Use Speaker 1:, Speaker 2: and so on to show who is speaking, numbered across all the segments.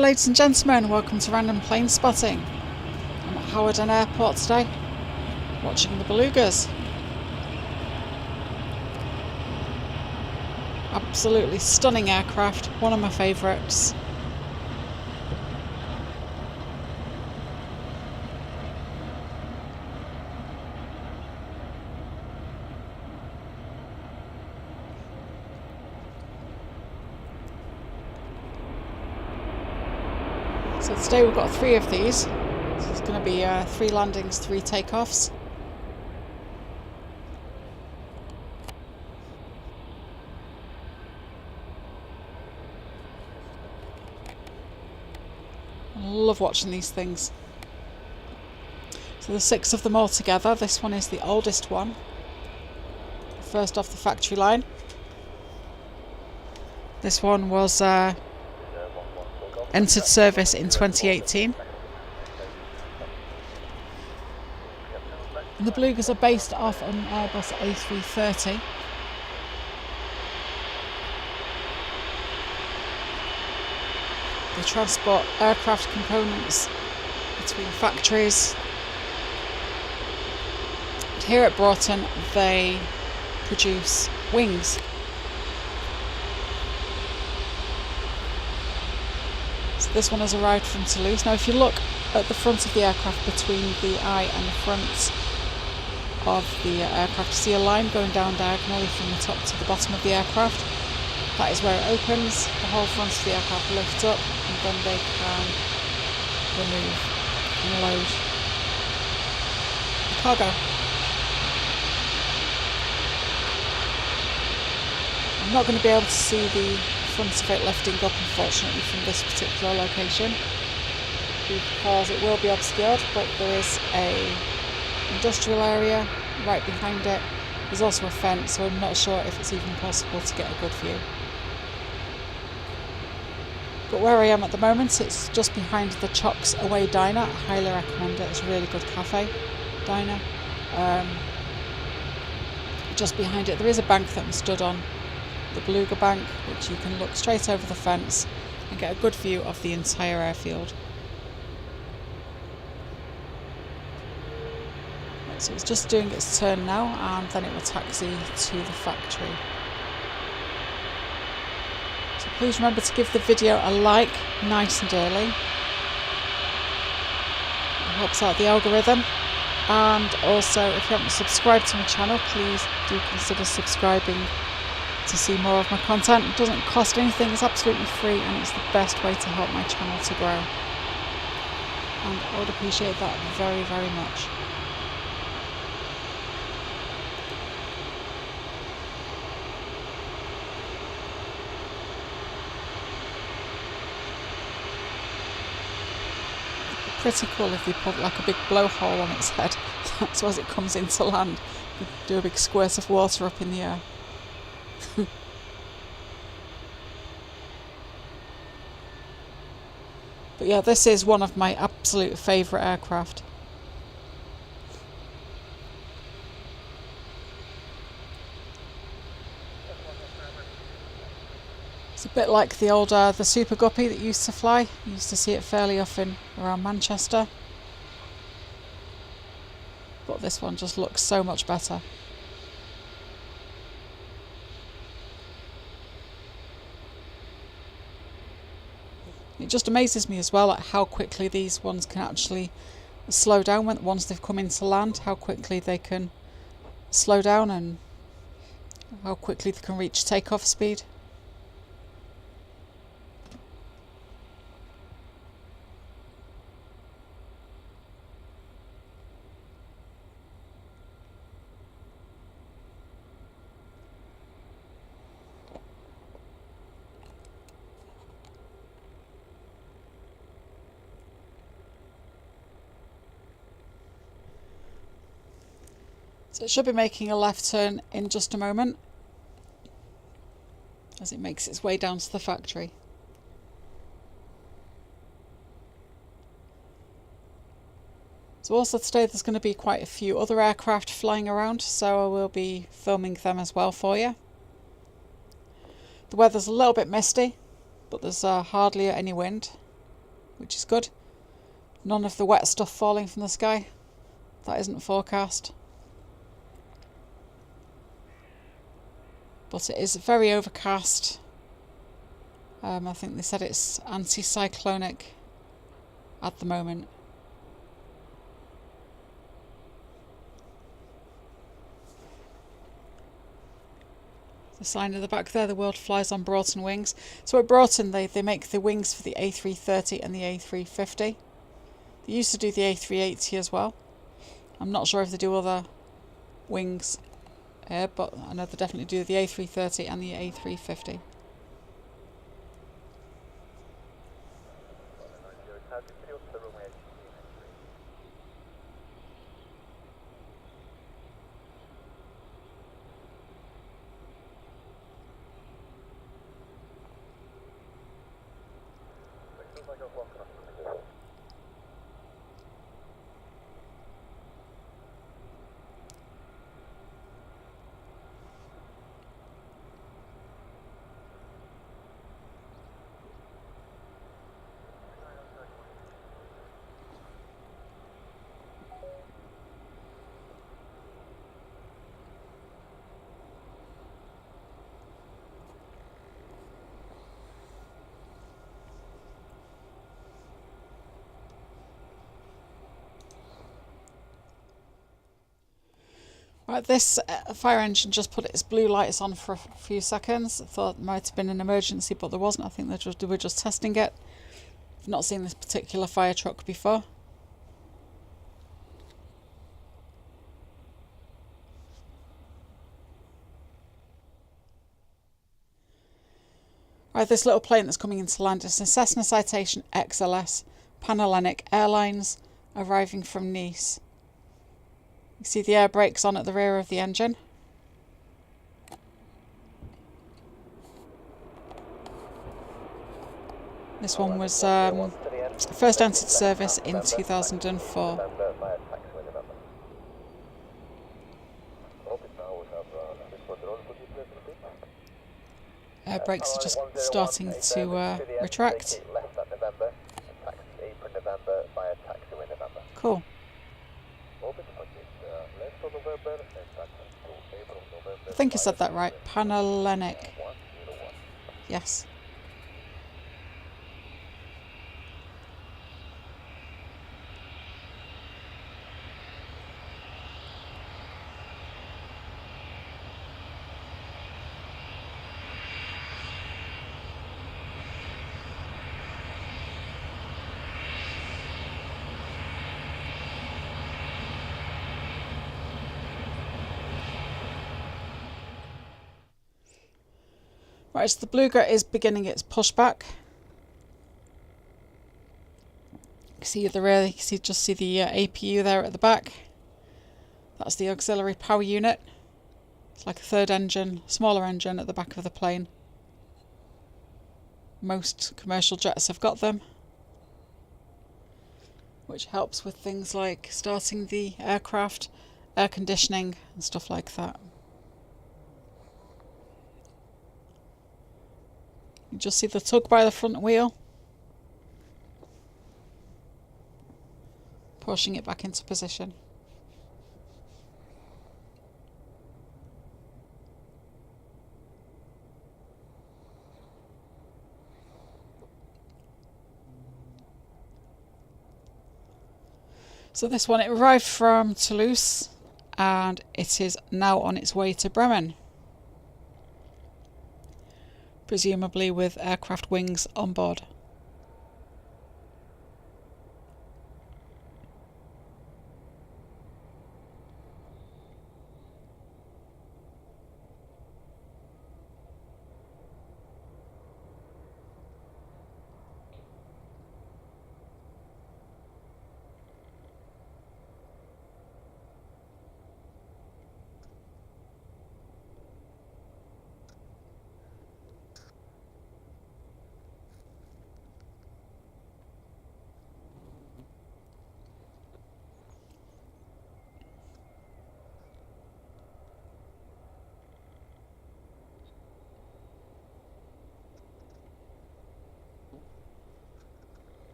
Speaker 1: ladies and gentlemen, welcome to Random Plane Spotting. I'm at Hawarden Airport today, watching the Belugas. Absolutely stunning aircraft, one of my favourites. So today we've got 3 of these. So it's going to be 3 landings, 3 takeoffs. I love watching these things. So there's 6 of them all together. This one is the oldest one. First off the factory line. This one was entered service in 2018. And the Belugas are based off an Airbus A330. They transport aircraft components between factories. And here at Broughton they produce wings. So this one has arrived from Toulouse. Now if you look at the front of the aircraft, between the eye and the front of the aircraft, you see a line going down diagonally from the top to the bottom of the aircraft. That is where it opens. The whole front of the aircraft lifts up, and then they can remove and load the cargo. I'm not going to be able to see the front of it lifting up, unfortunately, from this particular location, because it will be obscured, but there is a industrial area right behind it. There's also a fence, so I'm not sure if it's even possible to get a good view. But where I am at the moment, it's just behind the Chocs Away Diner. I highly recommend it. It's a really good cafe diner. Just behind it there is a bank that I'm stood on, the Beluga Bank, which you can look straight over the fence and get a good view of the entire airfield. Right, so it's just doing its turn now, and then it will taxi to the factory. So please remember to give the video a like nice and early. It helps out the algorithm. And also, if you haven't subscribed to my channel, please do consider subscribing to see more of my content. It doesn't cost anything, it's absolutely free, and it's the best way to help my channel to grow. And I would appreciate that very, very much. Pretty cool if they put like a big blowhole on its head, so as it comes into land, you do a big squirt of water up in the air. But yeah, this is one of my absolute favourite aircraft. It's a bit like the old the Super Guppy that used to fly. You used to see it fairly often around Manchester. But this one just looks so much better. It just amazes me as well at how quickly these ones can actually slow down once they've come into land, how quickly they can slow down and how quickly they can reach takeoff speed. So it should be making a left turn in just a moment as it makes its way down to the factory. So also today there's going to be quite a few other aircraft flying around, so I will be filming them as well for you. The weather's a little bit misty, but there's hardly any wind. which is good. None of the wet stuff falling from the sky. That isn't forecast. But it is very overcast. I think they said it's anticyclonic at the moment. The sign at the back there, the world flies on Broughton wings. So at Broughton they make the wings for the A330 and the A350. They used to do the A380 as well. I'm not sure if they do other wings here, but I know they definitely do the A330 and the A350. Right, this fire engine just put its blue lights on for a few seconds. I thought it might have been an emergency, but there wasn't. I think they were just testing it. I've not seen this particular fire truck before. Right, this little plane that's coming into land is a Cessna Citation XLS Panhellenic Airlines arriving from Nice. You see the air brakes on at the rear of the engine. This one was first entered service in 2004. Air brakes are just starting to retract. Cool. I think I said that right. Panhellenic. Yes. Right, so the Beluga is beginning its pushback. You can see at the rear, you can just see the APU there at the back. That's the auxiliary power unit. It's like a third engine, smaller engine at the back of the plane. Most commercial jets have got them, which helps with things like starting the aircraft, air conditioning and stuff like that. You just see the tug by the front wheel, pushing it back into position. So this one, it arrived from Toulouse and it is now on its way to Bremen, presumably with aircraft wings on board.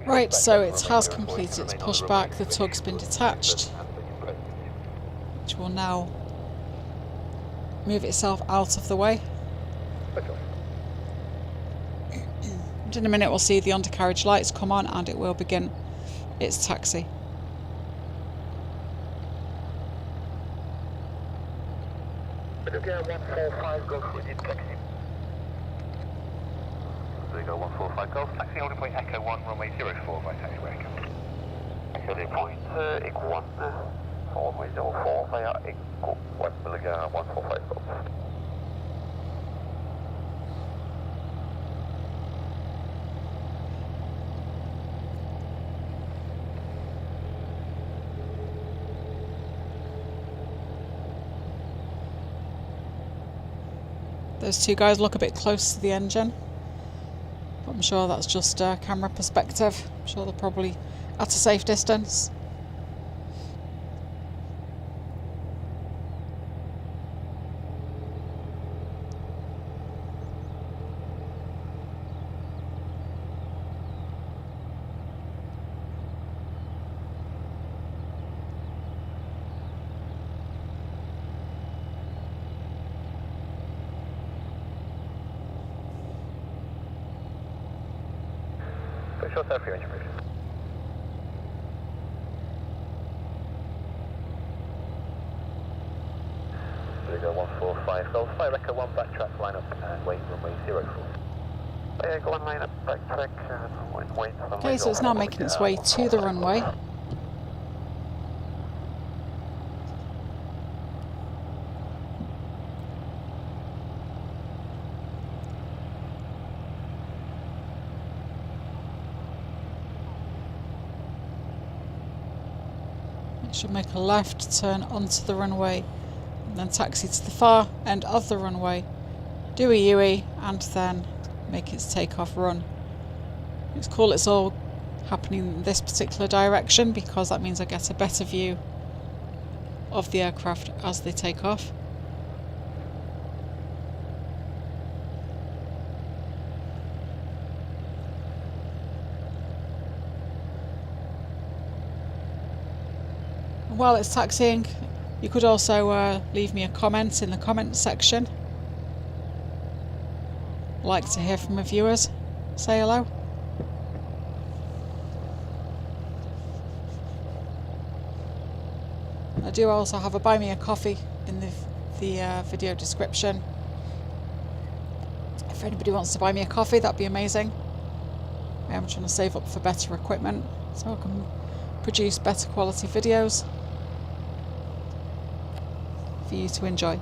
Speaker 1: Right, so it has completed its pushback, the tug's been detached, which will now move itself out of the way. And in a minute we'll see the undercarriage lights come on and it will begin its taxi.
Speaker 2: Beluga 145 Golf Union taxi. Beluga 145 Golf, taxi holding point Echo 1, runway 04 by taxiway Echo. Holding point Echo 1, runway 04 via Echo 1, Beluga 145 Golf.
Speaker 1: Those two guys look a bit close to the engine, but I'm sure that's just camera perspective. I'm sure they're probably at a safe distance.
Speaker 2: Short time for your engine brief. Beluga 145 Golf, fire Echo 1, backtrack, line up and wait, runway 04. Echo 1, line up, backtrack and wait.
Speaker 1: Okay, so it's now making its way to the runway. It should make a left turn onto the runway and then taxi to the far end of the runway, do a UE and then make its takeoff run. It's cool it's all happening in this particular direction because that means I get a better view of the aircraft as they take off. While it's taxiing, you could also leave me a comment in the comment section. Like to hear from my viewers. Say hello. I do also have a buy me a coffee in the video description. If anybody wants to buy me a coffee, that'd be amazing. I am trying to save up for better equipment so I can produce better quality videos for you to enjoy.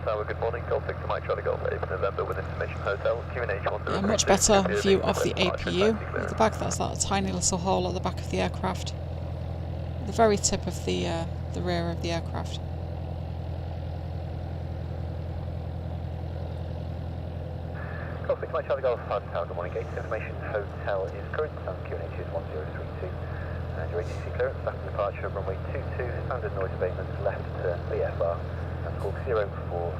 Speaker 2: Tower, good morning. Golf Victor Mike Charlie Golf 8 November with Information Hotel.
Speaker 1: A much better view of the APU at the back. That's that tiny little hole at the back of the aircraft, the very tip of the rear of the aircraft.
Speaker 2: Golf Victor Mike Charlie Golf 5 Tower, good morning. Gate Information Hotel is current. QNH is 1032. And your ATC clearance after departure of runway 22. Standard noise abatement left turn VFR. And squawk 0430.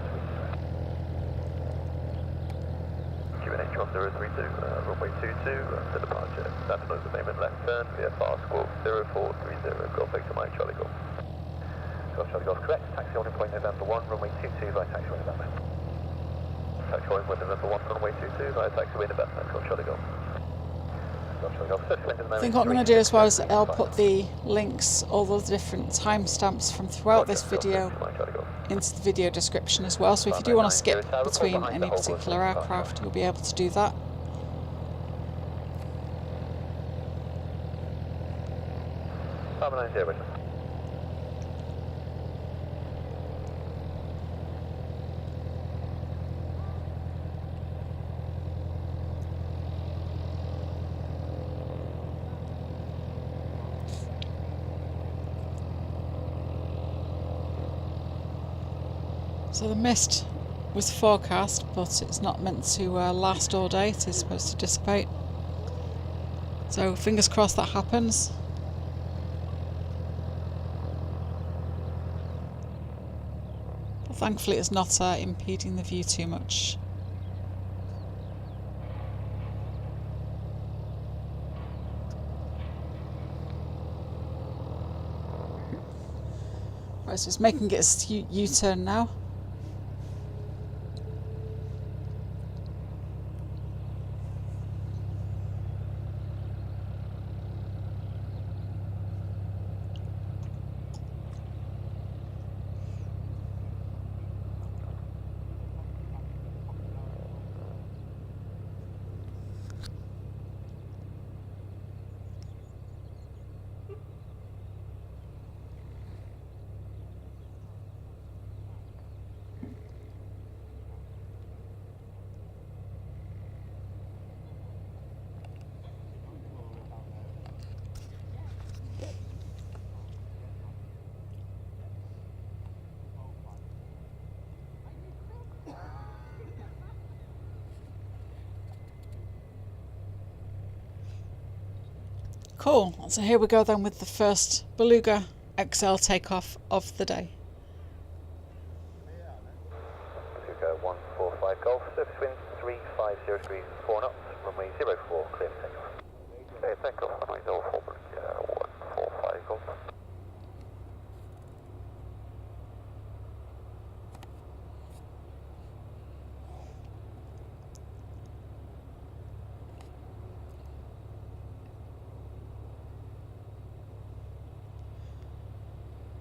Speaker 2: QNH 1032, runway 22, for departure. Standard noise abatement left turn, VFR squawk 0430, Golf Victor Mike Charlie Golf. Golf Charlie Golf correct, taxi holding point November 1, runway 22 via taxiway November. Taxi holding point November 1, runway 22 via taxiway November, Golf Charlie Golf.
Speaker 1: I think what I'm going to do as well is I'll put the links, all the different timestamps from throughout this video into the video description as well, so if you do want to skip between any particular aircraft you'll be able to do that. So the mist was forecast, but it's not meant to last all day. It is supposed to dissipate. So fingers crossed that happens. Thankfully it's not impeding the view too much. Right, so it's making its U-turn now. Cool, so here we go then with the first Beluga XL takeoff of the day.
Speaker 2: Beluga 145 Golf, surface wind 350 degrees, 4 knots, runway 04, clear for takeoff. Clear takeoff, runway 04, Beluga 145 Golf.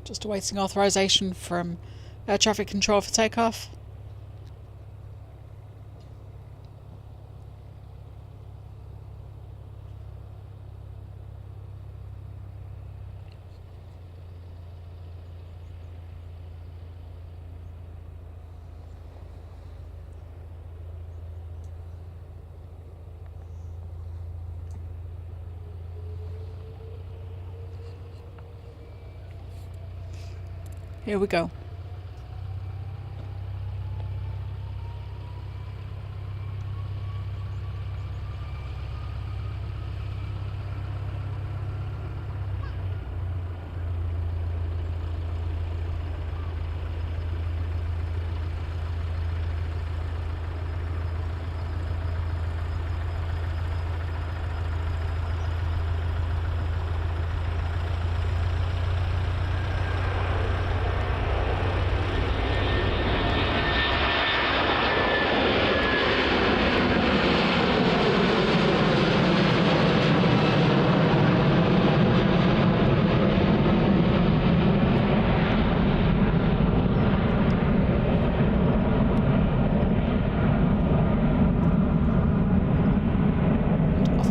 Speaker 1: Just awaiting authorization from air traffic control for takeoff. Here we go.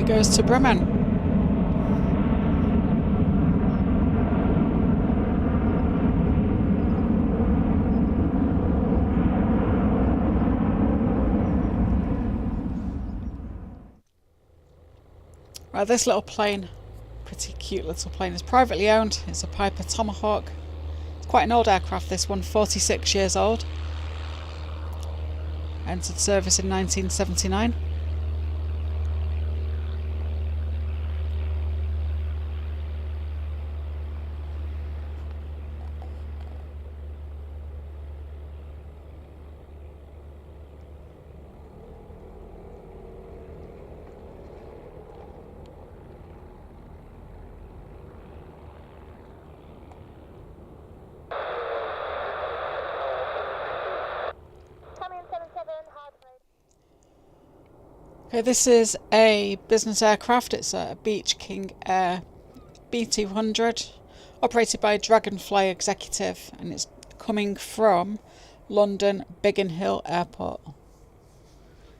Speaker 1: Goes to Bremen. Right, this little plane, pretty cute little plane, is privately owned. It's a Piper Tomahawk. It's quite an old aircraft, this one, 46 years old. Entered service in 1979. Okay, this is a business aircraft. It's a Beech King Air B200, operated by Dragonfly Executive, and it's coming from London Biggin Hill Airport.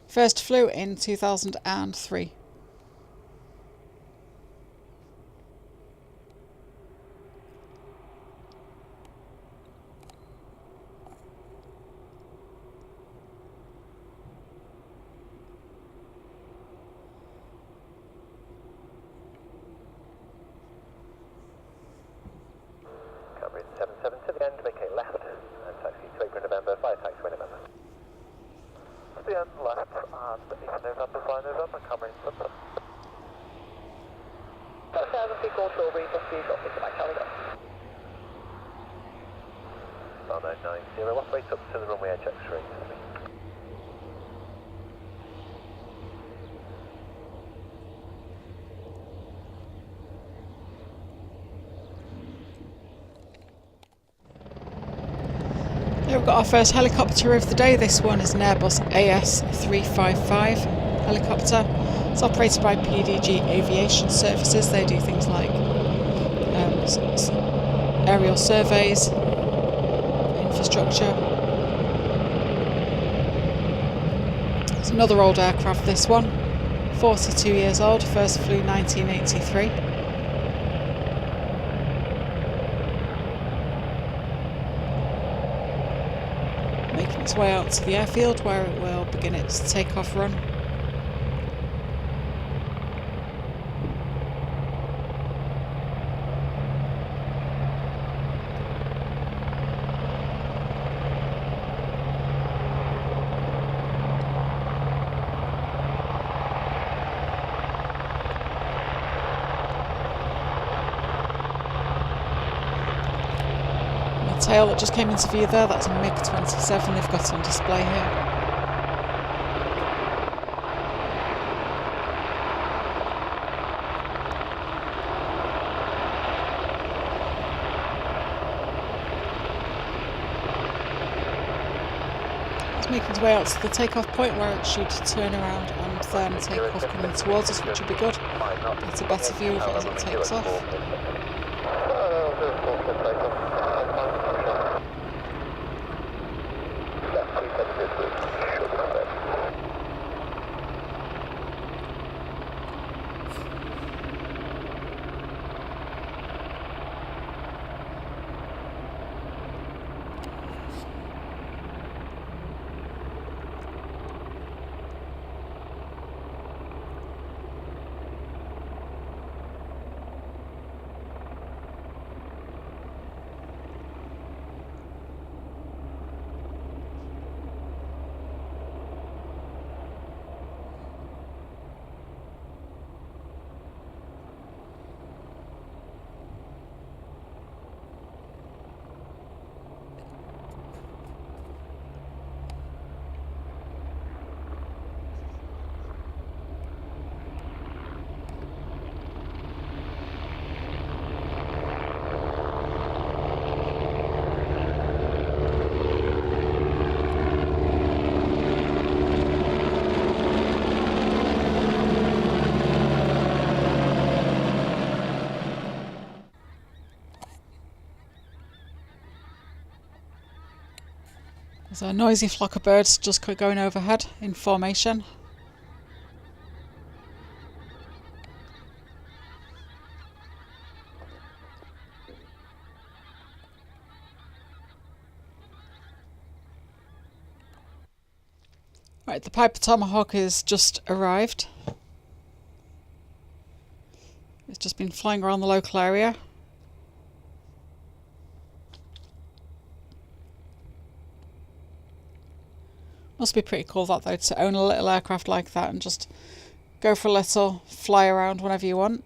Speaker 1: First flew in 2003.
Speaker 2: Covering 77 to the end, vacate left, and taxi to Apron November, 5 taxiway November. To the end, left, and Apron November, 5 November, covering 7. 1000 feet, call Tilbury, just be got to my Charlie. Farmer 90, operate up to the runway edge X-ray.
Speaker 1: Here we've got our first helicopter of the day. This one is an Airbus AS355 helicopter. It's operated by PDG Aviation Services. They do things like aerial surveys, infrastructure. It's another old aircraft, this one. 42 years old, first flew 1983. Making its way out to the airfield where it will begin its takeoff run. Tail that just came into view there, that's a MiG-27 they've got on display here. It's making its way out to the takeoff point where it should turn around and then take off coming towards us, which would be good. Get a better view of it as it takes off. There's a noisy flock of birds just going overhead in formation. Right, the Piper Tomahawk has just arrived. It's just been flying around the local area. Must be pretty cool that though, to own a little aircraft like that and just go for a little fly around whenever you want.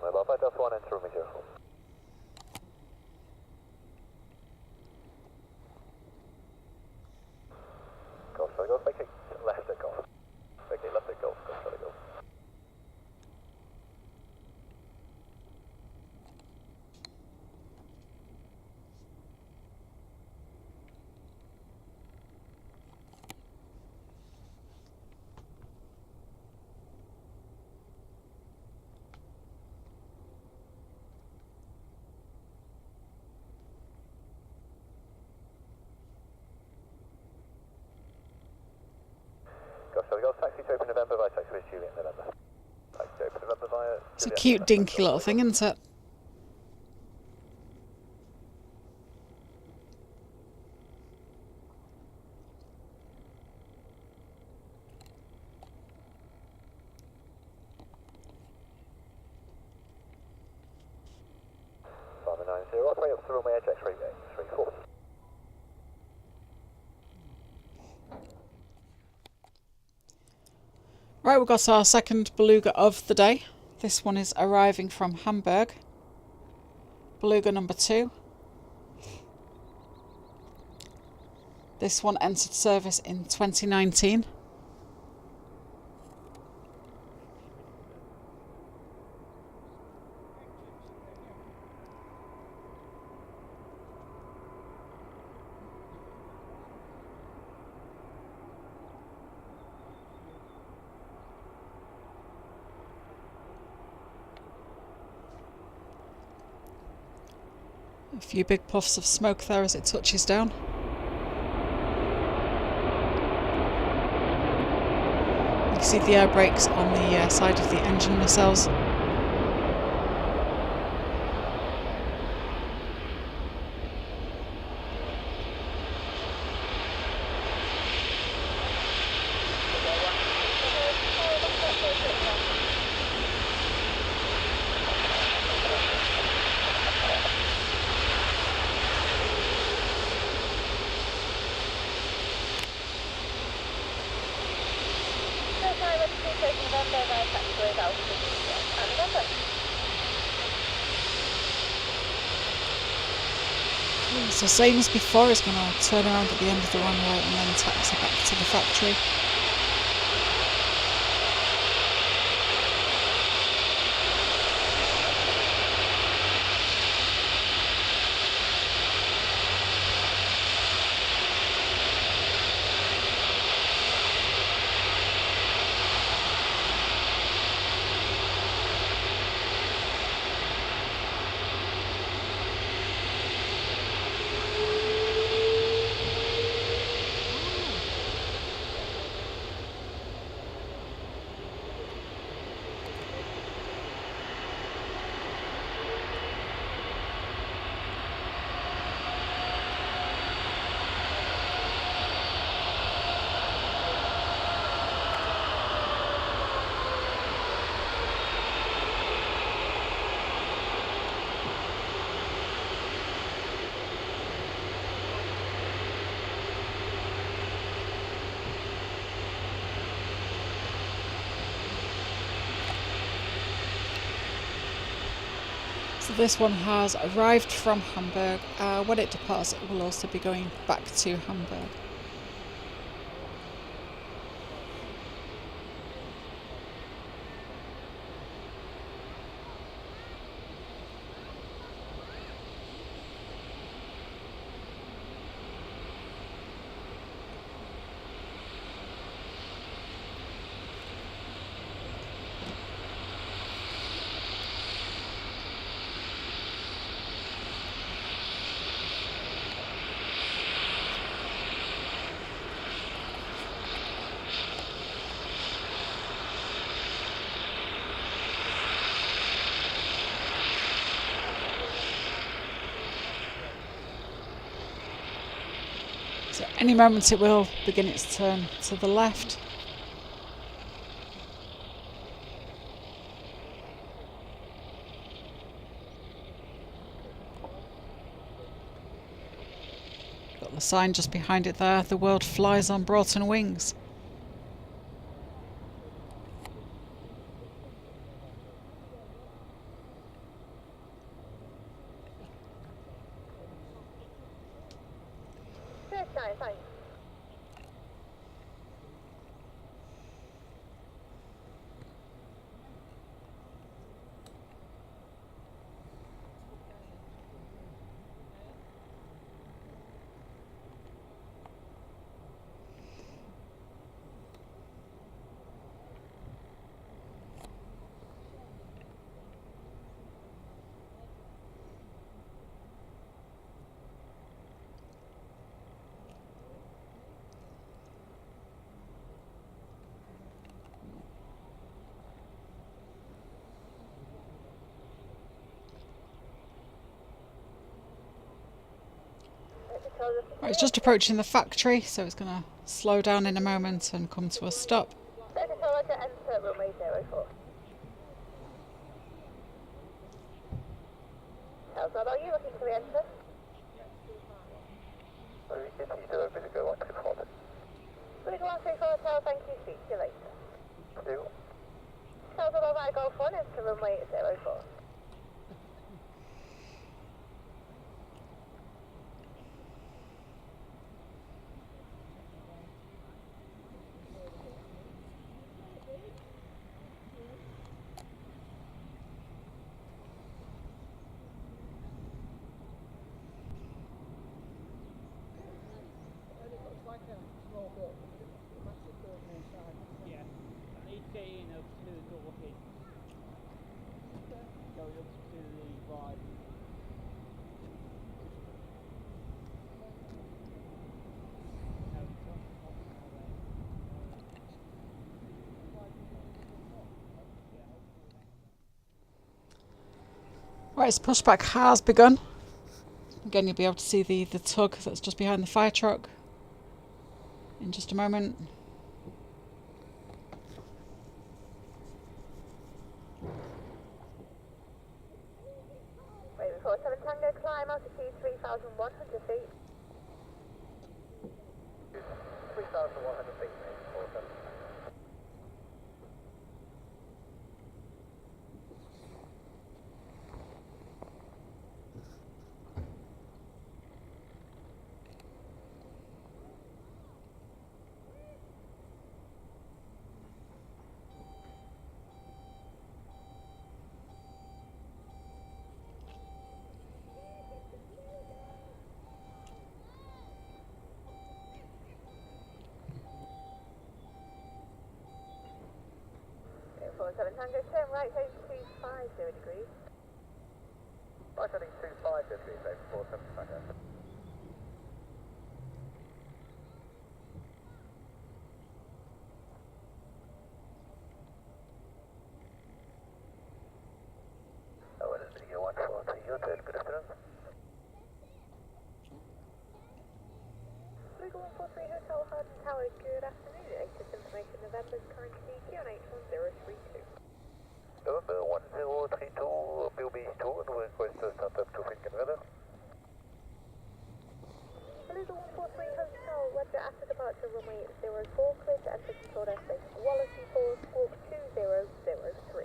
Speaker 2: Mobile 5.1 enter room 04. Golf, shall I go? Vacate left at golf. Vacate left at golf. Golf, shall I go? Shall we go taxi to open November by taxi with Juliet November? Taxi to open November via
Speaker 1: It's a cute dinky little thing, isn't it?
Speaker 2: Farmer 90, operate up to runway edge X-ray 340.
Speaker 1: Right, we've got our second Beluga of the day. This one is arriving from Hamburg. Beluga number 2. This one entered service in 2019. A few big puffs of smoke there as it touches down. You can see the air brakes on the side of the engine nacelles. So same as before, it's going to turn around at the end of the runway and then taxi back to the factory. So this one has arrived from Hamburg. When it departs, it will also be going back to Hamburg. So any moment it will begin its turn to the left. Got the sign just behind it there, the world flies on Broughton wings. Right, it's just approaching the factory, so it's going to slow down in a moment and come to a stop.
Speaker 2: Are you looking to re-enter? Beluga 134 Hotel, thank you, speak to you later.
Speaker 3: 04 is to runway 04.
Speaker 4: Yeah, I need to get in up to the door here. Go up to the right.
Speaker 1: Right, so pushback has begun. Again, you'll be able to see the tug that's just behind the fire truck in just a moment.
Speaker 3: Wait, 47 Tango, climb altitude 3,100 feet.
Speaker 2: 3,100 feet, mate. 47.
Speaker 3: Wait, 47 Tango, turn right, heading 250 degrees.
Speaker 2: Right heading 250 degrees, mate. 47 Tango. Hawarden Video 143, Hotel, good afternoon.
Speaker 3: Beluga 143 Hotel, Hawarden Tower, good afternoon. Latest information, November's current DQ on H1032.
Speaker 2: November 1032, POB2, and we request to start up to Finken weather.
Speaker 3: Beluga 143 Hotel, weather after departure, runway 04, clear to enter controlled airspace. Quality 4, squawk 2003.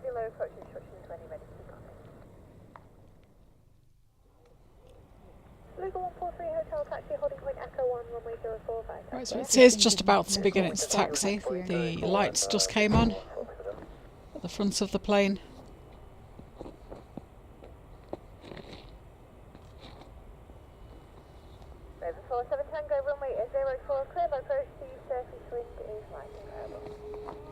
Speaker 3: Below approach instructions when you're ready to contact. Beluga 143 Hotel, taxi holding point Echo 1, runway 04, right.
Speaker 1: Right, so it is just about to begin its taxi. The lights just came on at the front of the plane.
Speaker 3: Over 47 Tango, runway 04, clear by approach to surface wind is light and variable.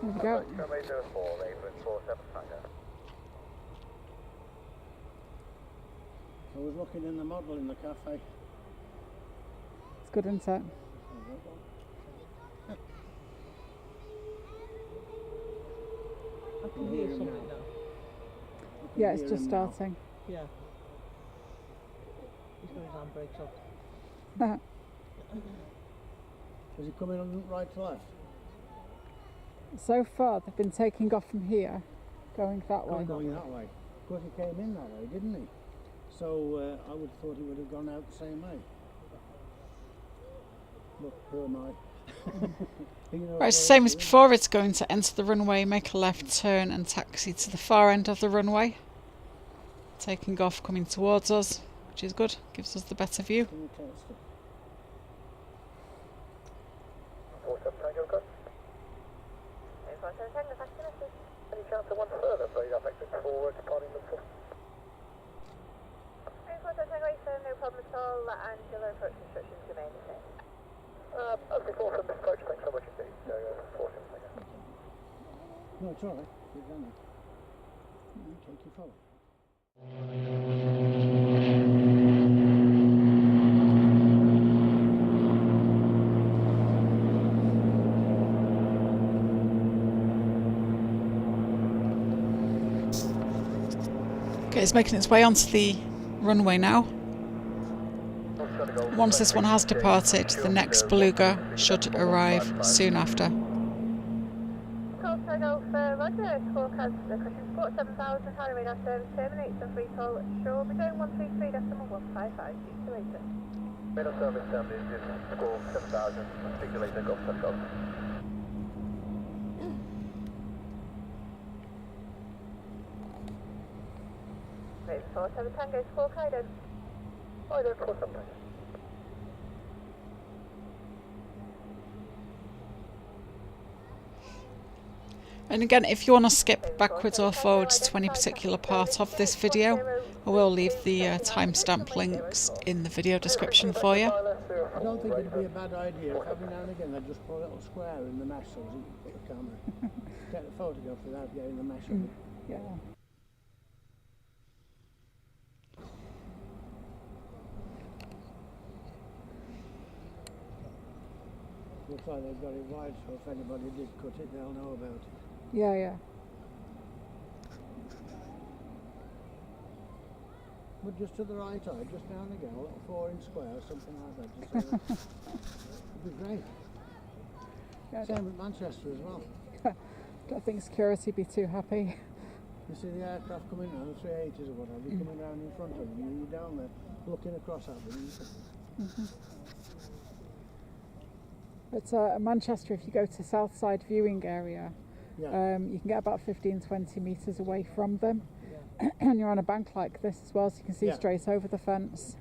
Speaker 1: There we go.
Speaker 2: Runway 04, Raven 47 Tango.
Speaker 5: I was looking in the model in the cafe.
Speaker 1: It's good, isn't it?
Speaker 4: I can hear something now.
Speaker 1: Yeah, it's just starting.
Speaker 4: Yeah. He's got his handbrakes off.
Speaker 5: Is it coming on right to left?
Speaker 1: So far, they've been taking off from here, going that way.
Speaker 5: Going that way. Of course, he came in that way, didn't he? So I would have thought he would have gone out the same way. Look, who am I?
Speaker 1: Right, it's the same as before. It's going to enter the runway, make a left turn and taxi to the far end of the runway. Taking off, coming towards us, which is good, gives us the better view.
Speaker 5: Can you test it?
Speaker 2: 47 Tango, good.
Speaker 3: 47 Tango, taxi message.
Speaker 2: Any chance of one further, please? I've exit forward, departing the 4.
Speaker 3: 47 Tango, no problem at all, and below approach instructions remain the same.
Speaker 2: As before from this approach, thanks so much indeed. So, 47 Tango.
Speaker 5: No, it's all right. You've done it. Take your forward.
Speaker 1: Okay, it's making its way onto the runway now. Once this one has departed, the next Beluga should arrive soon after.
Speaker 3: Tango for Roger, squawk has the cushion support 7,000, high radar service terminates on free toll shore, we're going 133.155, speak to you later.
Speaker 2: Radar service is score 7,000, speak to you later, golf, golf.
Speaker 3: 47 Tango, squawk Hawarden.
Speaker 2: Hawarden 47 Tango.
Speaker 1: And again, if you want to skip backwards or forwards to any particular part of this video, I will leave the timestamp links in the video description for you.
Speaker 5: I don't think it'd be a bad idea if every now and again they just put a little square in the mesh so that you can put the camera, get the photograph without getting the mesh on it.
Speaker 1: Yeah.
Speaker 5: Looks like they've got it wide, so if anybody did cut it, they'll know about it.
Speaker 1: Yeah, yeah.
Speaker 5: But just to the right eye, just now and again, a little 4-inch square or something like that. Just so that it'd be great.
Speaker 1: Yeah,
Speaker 5: Same with Manchester as well.
Speaker 1: don't think security would be too happy.
Speaker 5: You see the aircraft coming around, the 380s or whatever, coming around in front of them, and you're down there looking across at them.
Speaker 1: But Manchester, if you go to Southside viewing area,
Speaker 5: Yeah.
Speaker 1: you can get about 15-20 metres away from them. And you're on a bank like this as well, so you can see
Speaker 5: Yeah.
Speaker 1: straight over the fence.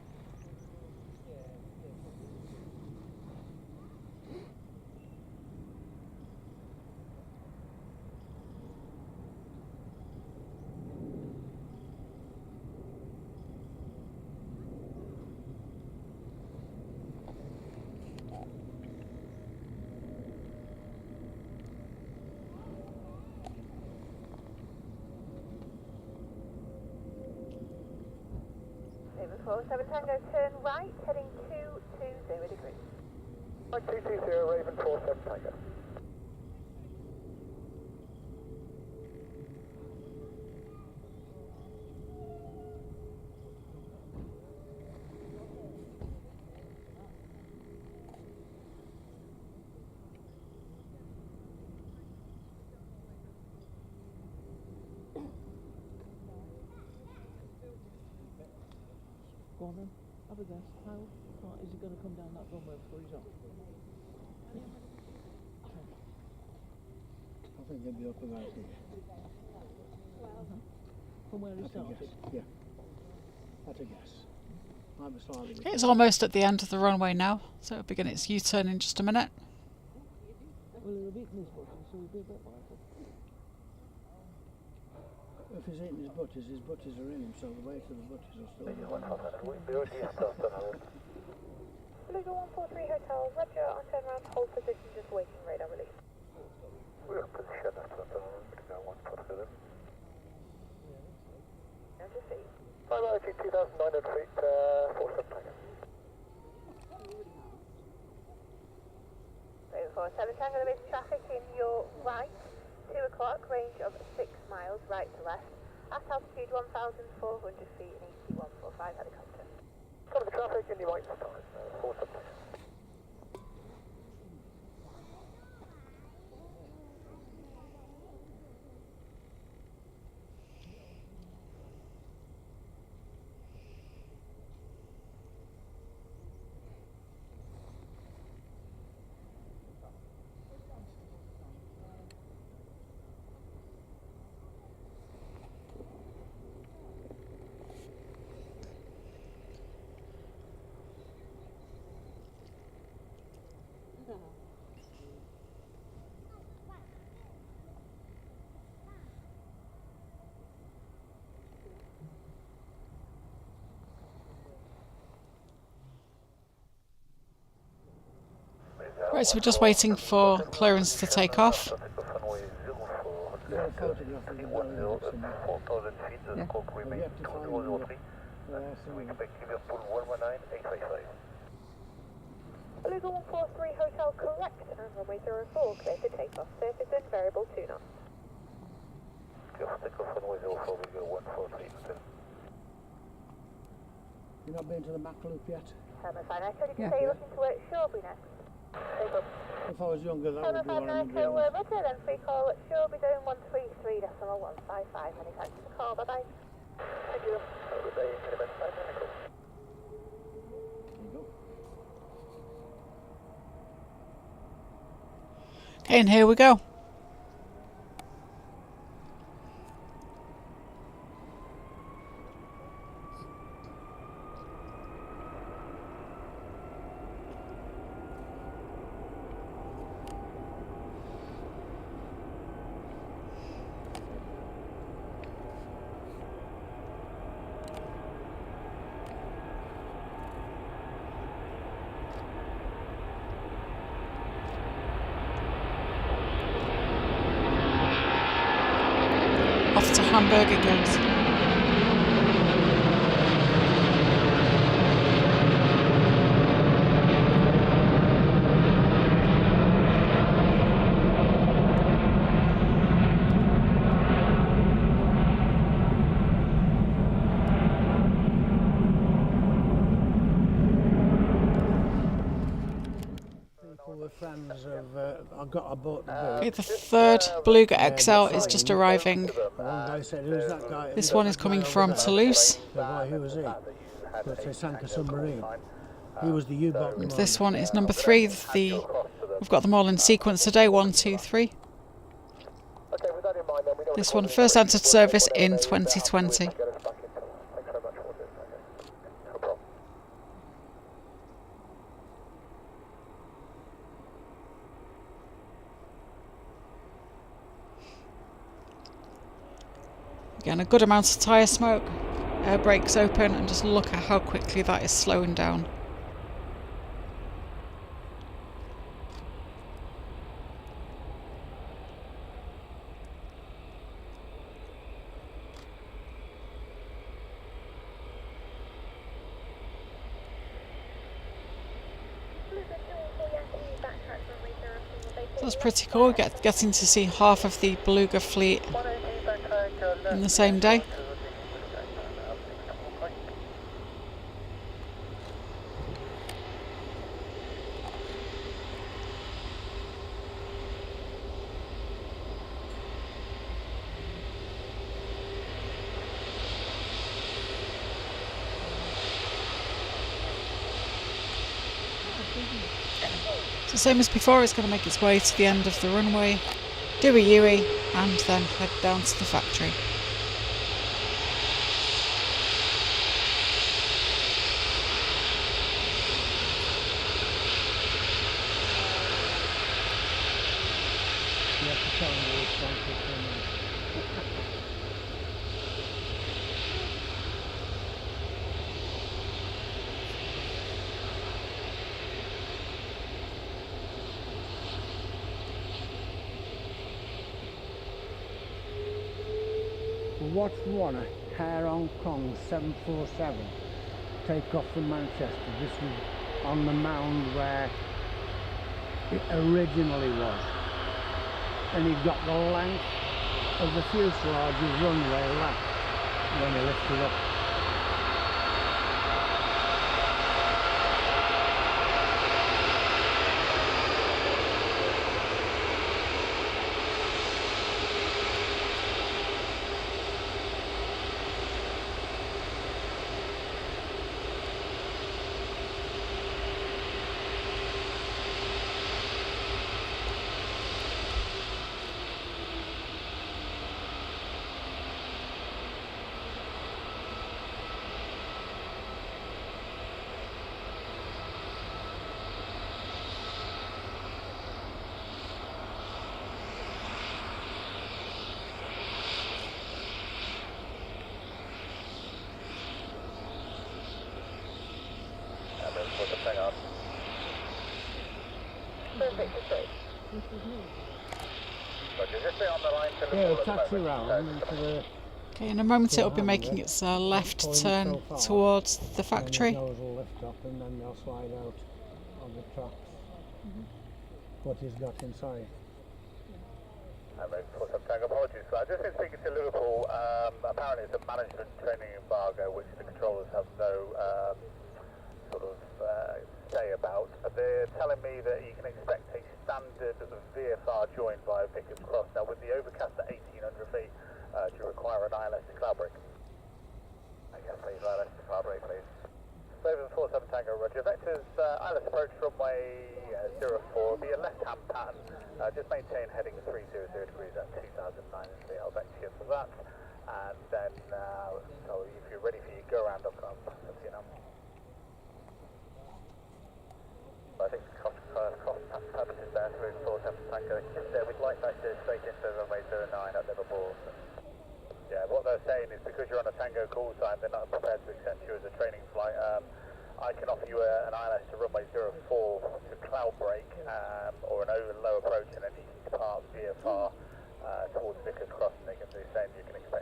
Speaker 3: Over 47 Tango, turn right, heading 220 degrees.
Speaker 2: 220 Raven 47 Tango.
Speaker 6: Go on then, have a guess. How far is he going to come down that runway before he's off?
Speaker 5: I think they'd be up about here.
Speaker 6: From where he
Speaker 5: That's a
Speaker 6: started?
Speaker 5: guess. Yeah. That's a guess. Might be slightly
Speaker 1: Okay, it's almost at the end of the runway now, so it'll begin its U-turn in just a minute.
Speaker 6: Well, he'll have eaten his button, so he'll be a bit lighter.
Speaker 5: If he's eating his butties are in him, so the weight of the butties will still be on.
Speaker 3: Beluga 143 Hotel, roger, on turnaround, hold position, just waiting radar release.
Speaker 2: We are position at Beluga 147.
Speaker 3: Now just see.
Speaker 2: 5 feet, 47 Tango.
Speaker 3: Over 47 Tango, there is traffic in your right. 2 o'clock, range of 6 miles, right to left. At altitude 1,400 feet in EC145 helicopter.
Speaker 2: Some of the traffic in the right side, 47 Tango.
Speaker 1: Right, so we're just waiting for clearance to take off.
Speaker 5: You've got a photograph of the building that's in there.
Speaker 2: 4,000 feet, the
Speaker 1: Yeah.
Speaker 2: scope
Speaker 5: We
Speaker 2: remains
Speaker 5: have to find
Speaker 2: 2003. We
Speaker 5: the
Speaker 2: expect Liverpool 119,855.
Speaker 3: Beluga 143 Hotel, correct, and runway 04, clear to take off. Surface and variable 2 knots.
Speaker 2: Clear for takeoff, runway 04, we go 143.
Speaker 5: You've not been to the Mac Loop yet?
Speaker 3: Hello, fine. I told you to
Speaker 1: Yeah.
Speaker 3: say you're looking to work Shoreby next. Take up.
Speaker 5: If I was younger, that
Speaker 3: Hello,
Speaker 5: would be
Speaker 3: fine.
Speaker 5: what I
Speaker 3: I
Speaker 5: would
Speaker 3: told
Speaker 5: do.
Speaker 3: Roger, then free call at Shoreby Zone 133.155. Many thanks for the call. Bye bye.
Speaker 2: Thank you. Have a good day. Minimum 5 minutes.
Speaker 5: There you go.
Speaker 1: Okay, and here we go. off to Hamburg it goes.
Speaker 5: People were friends of, I bought the boat.
Speaker 1: Okay, the third Beluga XL is just arriving.
Speaker 5: One guy said, who's that guy?
Speaker 1: This one is coming from Toulouse.
Speaker 5: The boy, who was he? But they sank a submarine. He was the U-boat commander.
Speaker 1: This one is number 3. We've got them all in sequence today, 1, 2, 3. This one first entered service in 2020. Again, a good amount of tyre smoke, air brakes open, and just look at how quickly that is slowing down. That's pretty cool, getting to see half of the Beluga fleet in the same day. So same as before, it's going to make its way to the end of the runway, do a UE, and then head down to the factory.
Speaker 5: You have to tell me which one to come in. Watch one, Air Hong Kong 747 take off from Manchester. This was on the mound where it originally was, and he got the length of the fuselage's runway left when he lifted up. Yeah, taxi round into the...
Speaker 1: Okay, in a moment it'll be making its left turn towards the factory.
Speaker 5: The nose will lift up and then they'll slide out on the tracks. What he's got inside.
Speaker 2: Apologies for that. Just been speaking to Liverpool. Apparently it's a management training embargo which the controllers have no say about. They're telling me that you can expect a standard VFR join via Vickers Cross. Now with the overcast at 1800 feet, do you require an ILS to cloud brake? Okay, please, ILS to cloud brake, please. Raven 47 Tango, roger. Vectors, ILS approach runway 04, be a left-hand pattern. Just maintain heading 300 degrees at 2009 feet. I'll vector you for that. And then, so if you're ready for your go-around, I'll come up, you know. I think cost purposes there, through 47 Tango. We'd like that to straight into runway 09 at Liverpool. Yeah, what they're saying is because you're on a Tango call sign, they're not prepared to accept you as a training flight. I can offer you an ILS to runway 04 to cloud brake, or an low approach, and then you can depart VFR towards Vickers Cross, and they can be saying you can expect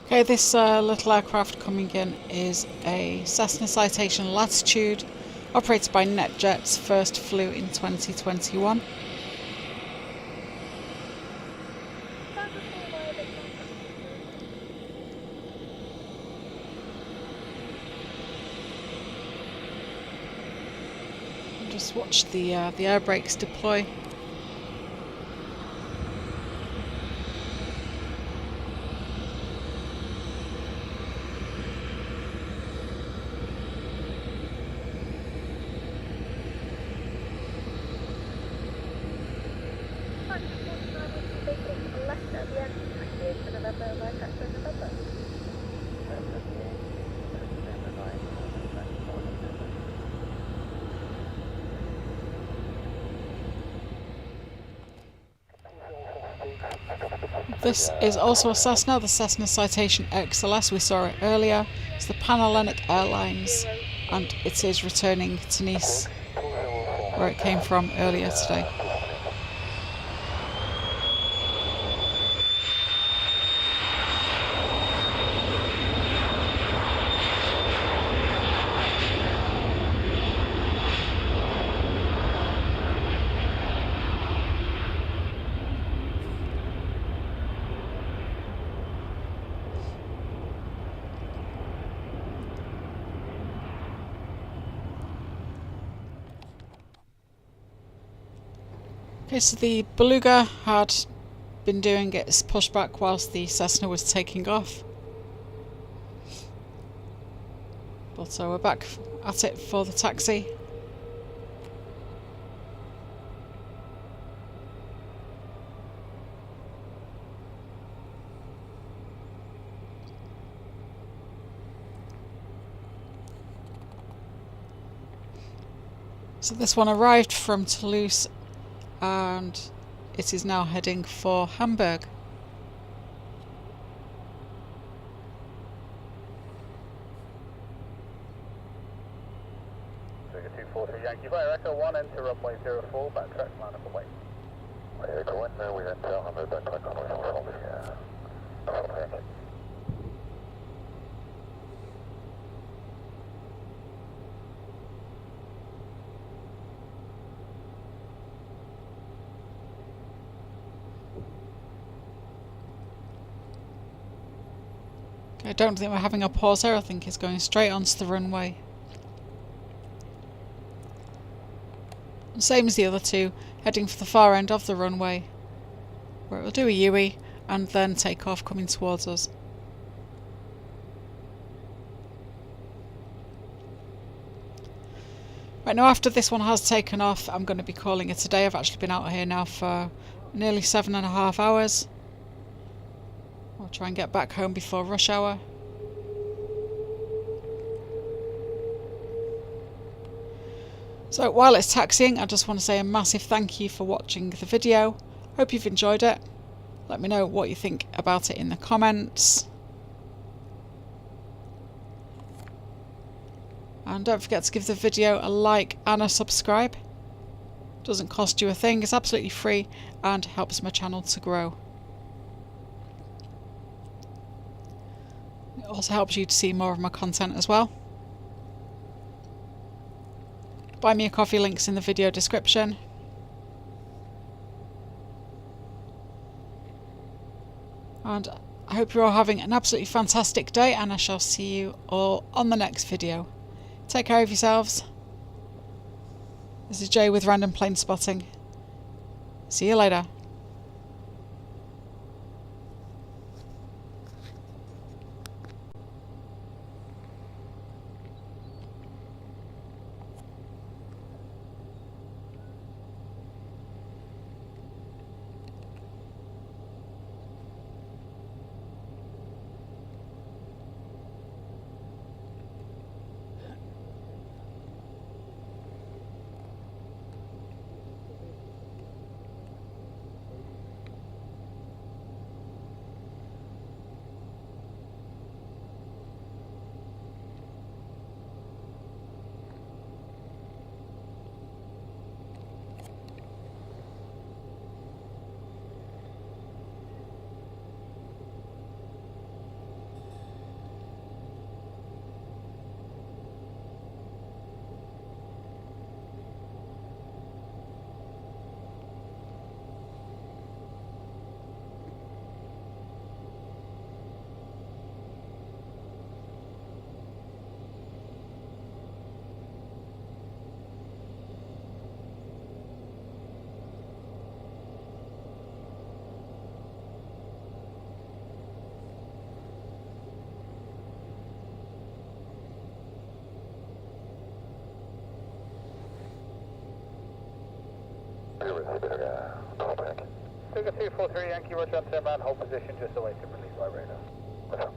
Speaker 1: Okay, this little aircraft coming in is a Cessna Citation Latitude, operated by NetJets, first flew in 2021. Just watch the air brakes deploy. This is also a Cessna, the Cessna Citation XLS. We saw it earlier. It's the Panhellenic Airlines, and it is returning to Nice, where it came from earlier today. Okay, so the Beluga had been doing its pushback whilst the Cessna was taking off. But so we're back at it for the taxi. So this one arrived from Toulouse and it is now heading for Hamburg.
Speaker 2: Trigger 243 Yankee Fire Echo 1, enter runway 04, backtrack line up away. Echo 1, we enter Hamburg, backtrack runway 04, yeah.
Speaker 1: I don't think we're having a pause here, I think it's going straight onto the runway. Same as the other two, heading for the far end of the runway, where it will do a UE and then take off coming towards us. Right, now after this one has taken off, I'm going to be calling it a day. I've actually been out here now for nearly 7.5 hours. I'll try and get back home before rush hour. So while it's taxiing, I just want to say a massive thank you for watching the video. Hope you've enjoyed it. Let me know what you think about it in the comments. And don't forget to give the video a like and a subscribe. Doesn't cost you a thing, it's absolutely free and helps my channel to grow. It also helps you to see more of my content as well. Buy me a coffee, links in the video description. And I hope you're all having an absolutely fantastic day, and I shall see you all on the next video. Take care of yourselves. This is Jay with Random Planespotting. See you later.
Speaker 2: Beluga,
Speaker 7: Beluga 243, Yankee, roger, on man, hold position, just awaiting release by radar.
Speaker 2: Roger.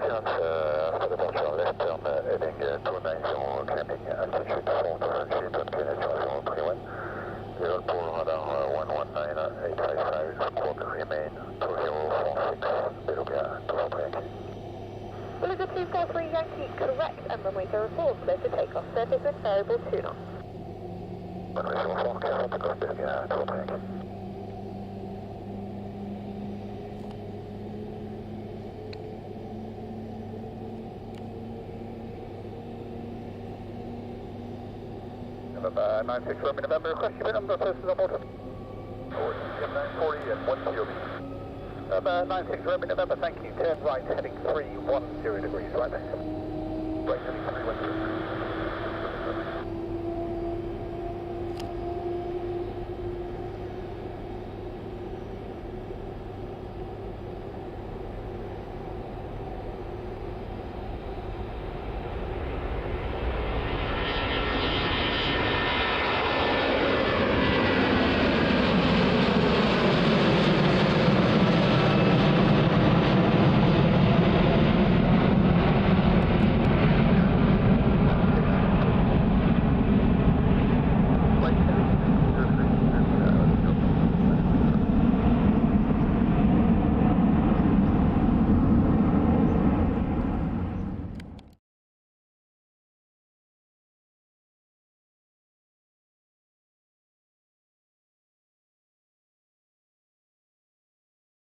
Speaker 2: After departure left turn heading 290, climbing altitude 4,000 feet on KNH 21. Level pool radar 119855, squawk remain 2046, Beluga 243.
Speaker 3: Beluga 243 Yankee, correct, and runway 04, clear to take off, surface with variable 2 knots.
Speaker 2: Runway 04, clear for takeoff, Beluga 243.
Speaker 7: November 96 Romeo November, request unit number, persons on board. 940 and 1 kilo. November 96 Romeo November, thank you, turn right, heading 310 degrees, right there. Right, heading 310.